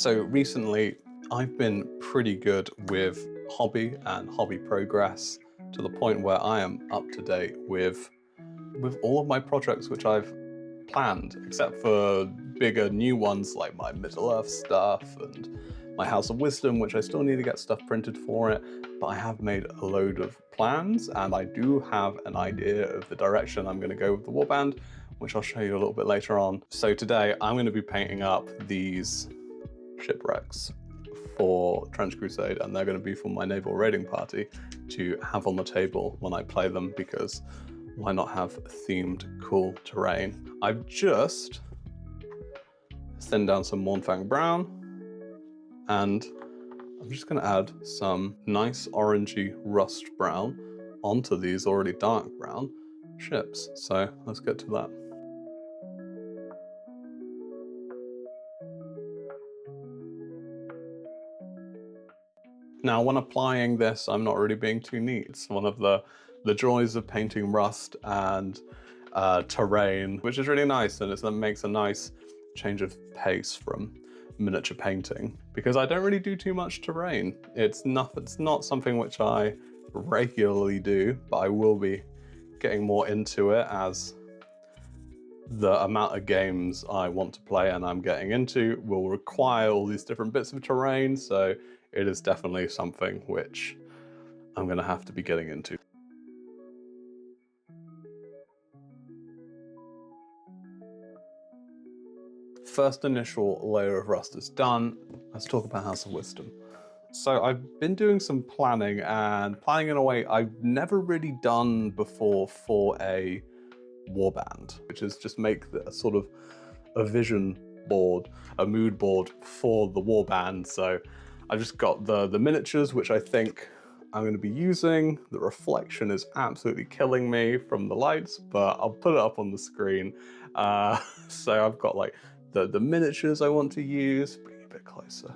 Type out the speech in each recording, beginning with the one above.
So recently, I've been pretty good with hobby and hobby progress to the point where I am up to date with all of my projects which I've planned, except for bigger new ones like my Middle-earth stuff and my House of Wisdom, which I still need to get stuff printed for it, but I have made a load of plans and I do have an idea of the direction I'm going to go with the warband, which I'll show you a little bit later on. So today I'm going to be painting up these Shipwrecks for Trench Crusade, and they're going to be for my naval raiding party to have on the table when I play them, because why not have themed cool terrain. I've just thinned down some Mornfang Brown, and I'm just going to add some nice orangey rust brown onto these already dark brown ships. So let's get to that. Now, when applying this, I'm not really being too neat. It's one of the joys of painting rust and terrain, which is really nice, and it makes a nice change of pace from miniature painting, because I don't really do too much terrain. It's not something which I regularly do, but I will be getting more into it as the amount of games I want to play and I'm getting into will require all these different bits of terrain, so it is definitely something which I'm going to have to be getting into. First initial layer of rust is done. Let's talk about House of Wisdom. So I've been doing some planning, and planning in a way I've never really done before for a warband, which is just make a sort of a vision board, a mood board for the warband. So I just got the miniatures, which I think I'm going to be using. The reflection is absolutely killing me from the lights, but I'll put it up on the screen. So I've got like the miniatures I want to use. Bring it a bit closer.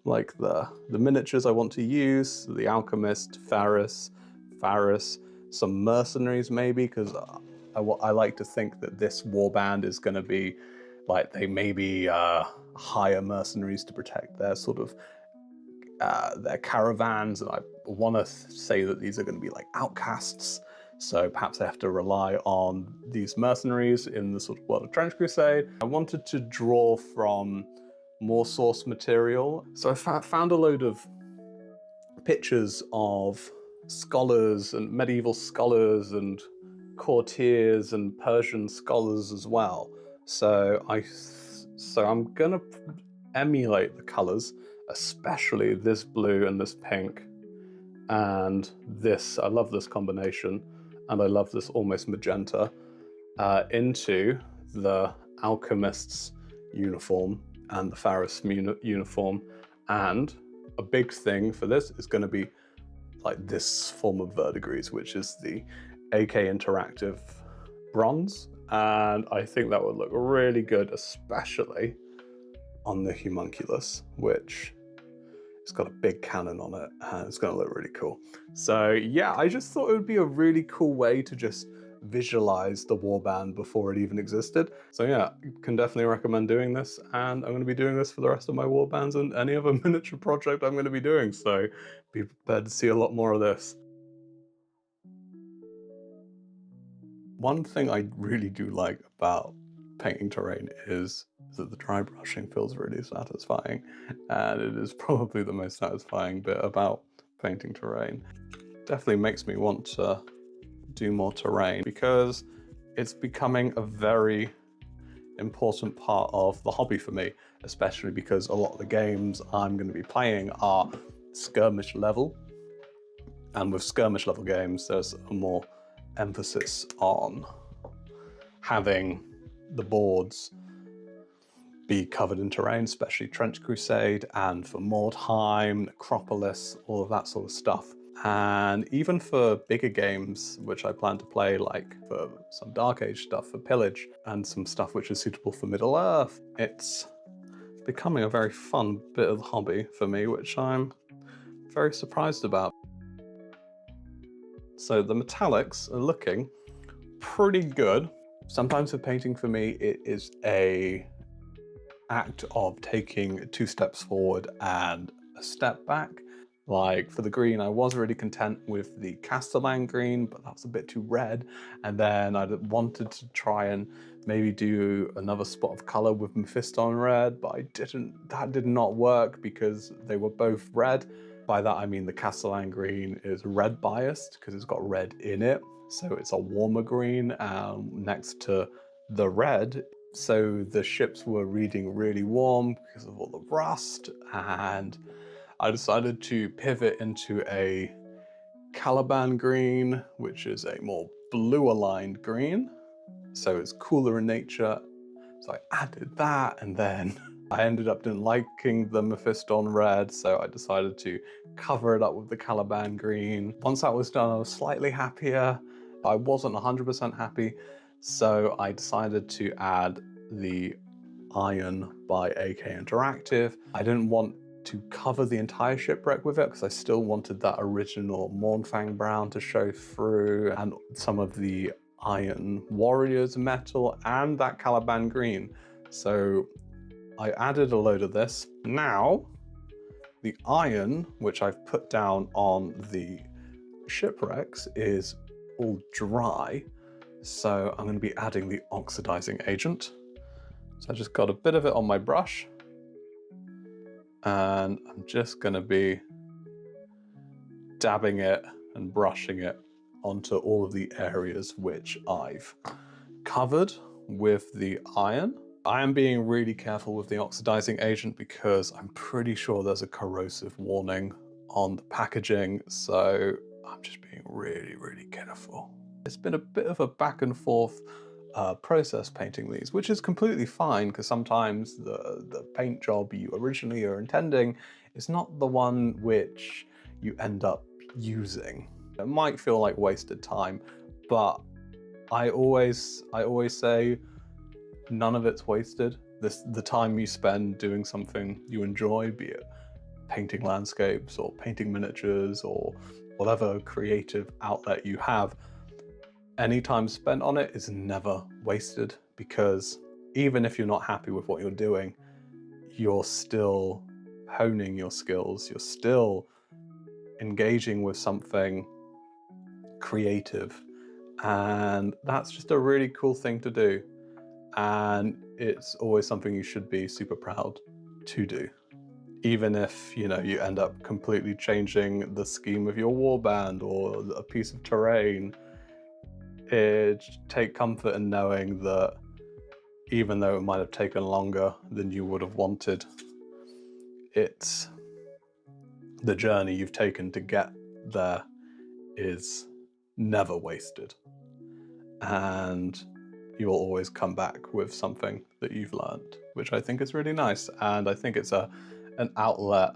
Like the miniatures I want to use, the Alchemist, Faris, some mercenaries maybe, because I like to think that this warband is going to be like, they maybe hire mercenaries to protect their sort of their caravans, and I want to say that these are going to be like outcasts, so perhaps I have to rely on these mercenaries in the sort of world of Trench Crusade. I wanted to draw from more source material, so I found a load of pictures of scholars and medieval scholars and courtiers and Persian scholars as well. So I'm gonna emulate the colors, especially this blue and this pink, and this, I love this combination, and I love this almost magenta, into the Alchemist's uniform and the Faris uniform. And a big thing for this is going to be like this form of verdigris, which is the AK Interactive bronze, and I think that would look really good, especially on the homunculus, which it's got a big cannon on it, and it's going to look really cool. So yeah, I just thought it would be a really cool way to just visualize the warband before it even existed. So yeah, can definitely recommend doing this, and I'm going to be doing this for the rest of my warbands and any other miniature project I'm going to be doing, so be prepared to see a lot more of this. One thing I really do like about painting terrain is that the dry brushing feels really satisfying, and it is probably the most satisfying bit about painting terrain. Definitely makes me want to do more terrain, because it's becoming a very important part of the hobby for me, especially because a lot of the games I'm going to be playing are skirmish level, and with skirmish level games there's a more emphasis on having the boards be covered in terrain, especially Trench Crusade, and for Mordheim, Necropolis, all of that sort of stuff. And even for bigger games, which I plan to play, like for some Dark Age stuff, for Pillage, and some stuff which is suitable for Middle-earth, it's becoming a very fun bit of the hobby for me, which I'm very surprised about. So the metallics are looking pretty good. Sometimes for painting for me, it is a act of taking 2 steps forward and a step back. Like for the green, I was really content with the Castellan green, but that was a bit too red. And then I wanted to try and maybe do another spot of color with Mephiston red, but that did not work because they were both red. By that I mean the Castellan green is red biased because it's got red in it. So it's a warmer green next to the red. So the ships were reading really warm because of all the rust, and I decided to pivot into a Caliban green, which is a more blue aligned green. So it's cooler in nature. So I added that, and then I ended up liking the Mephiston red, so I decided to cover it up with the Caliban green. Once that was done, I was slightly happier. I wasn't 100% happy, so I decided to add the iron by AK Interactive. I didn't want to cover the entire shipwreck with it because I still wanted that original Mournfang brown to show through, and some of the Iron Warriors metal and that Caliban green. So I added a load of this. Now the iron, which I've put down on the shipwrecks, is all dry. So I'm going to be adding the oxidizing agent. So I just got a bit of it on my brush, and I'm just going to be dabbing it and brushing it onto all of the areas which I've covered with the iron. I am being really careful with the oxidizing agent because I'm pretty sure there's a corrosive warning on the packaging, so I'm just being really, really careful. It's been a bit of a back and forth process painting these, which is completely fine because sometimes the paint job you originally are intending is not the one which you end up using. It might feel like wasted time, but I always say none of it's wasted. The time you spend doing something you enjoy, be it painting landscapes or painting miniatures or whatever creative outlet you have, any time spent on it is never wasted, because even if you're not happy with what you're doing, you're still honing your skills, you're still engaging with something creative, and that's just a really cool thing to do, and it's always something you should be super proud to do. Even if, you know, you end up completely changing the scheme of your warband or a piece of terrain, take comfort in knowing that even though it might have taken longer than you would have wanted, it's the journey you've taken to get there is never wasted, and you'll always come back with something that you've learned, which I think is really nice. And I think it's an outlet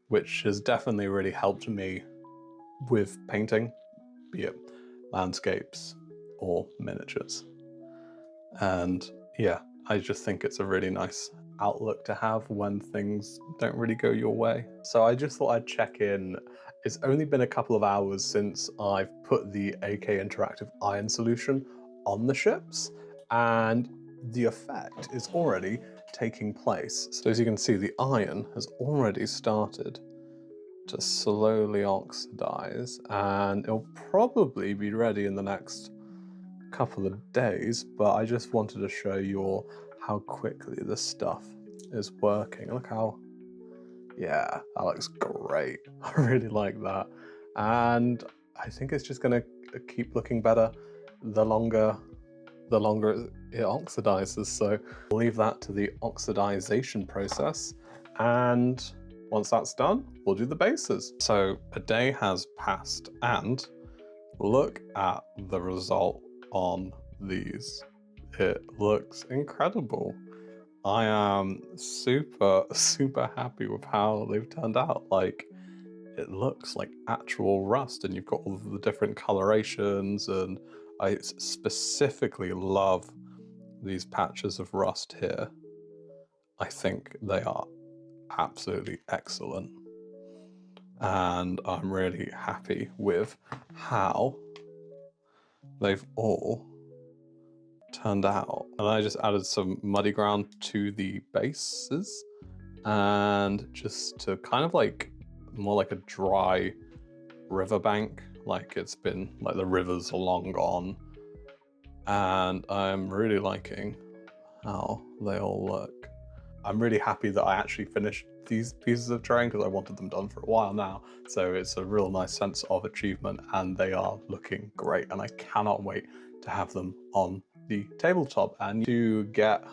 which has definitely really helped me with painting, be it landscapes or miniatures. And yeah, I just think it's a really nice outlook to have when things don't really go your way. So I just thought I'd check in. It's only been a couple of hours since I've put the AK Interactive iron solution on the ships, and the effect is already taking place. So as you can see, the iron has already started to slowly oxidize, and it'll probably be ready in the next couple of days, but I just wanted to show you how quickly this stuff is working. Look how, yeah, that looks great. I really like that. And I think it's just gonna keep looking better the longer it oxidizes. So we'll leave that to the oxidization process, and once that's done, we'll do the bases. So a day has passed, and look at the result on these. It looks incredible. I am super, super happy with how they've turned out. Like, it looks like actual rust, and you've got all of the different colorations, and I specifically love these patches of rust here. I think they are absolutely excellent, and I'm really happy with how they've all turned out. And I just added some muddy ground to the bases, and just to kind of like more like a dry riverbank, like it's been like the rivers are long gone. And I'm really liking how they all look. I'm really happy that I actually finished these pieces of terrain because I wanted them done for a while now. So it's a real nice sense of achievement, and they are looking great, and I cannot wait to have them on the tabletop and to get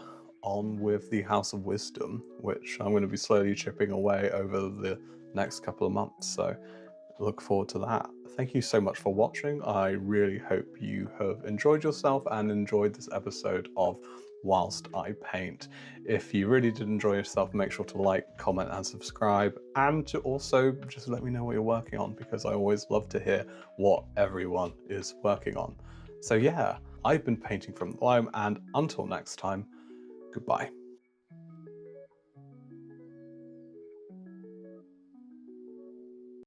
on with the House of Wisdom, which I'm going to be slowly chipping away over the next couple of months. So look forward to that. Thank you so much for watching. I really hope you have enjoyed yourself and enjoyed this episode of Whilst I Paint. If you really did enjoy yourself, make sure to like, comment and subscribe, and to also just let me know what you're working on, because I always love to hear what everyone is working on. So yeah, I've been painting from the Loam, and until next time, goodbye.